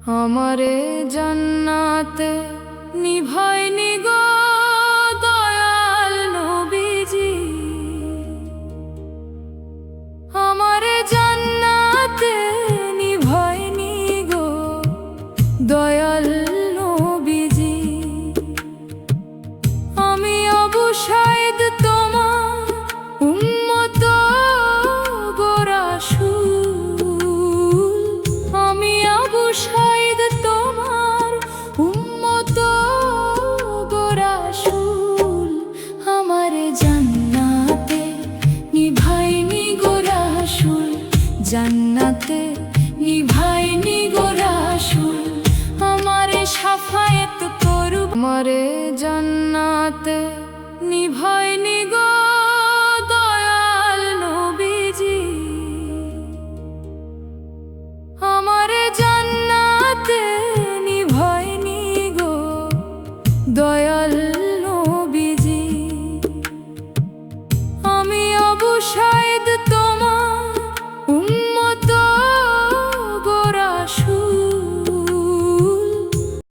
আমারে জান্নাতে নিভাইনি গো দয়াল নবীজি। আমারে জান্নাতে নিভাইনি গো দয়াল নবীজি। আমি আবু সাইদ তোমার উম্মত গো রাসূল। আমি আবু সাইদ তোমার উম্মত গো রাসূল। আমারে জান্নাতে নিভাইনি গো রাসূল, জান্নাতে নিভাইনি গো রাসূল। আমারে শাফায়েত করু, আমারে জান্নাতে নিভাইনি গো দয়াল নবীজি। আমারে জান্নাতে নিভাইনি গো দয়াল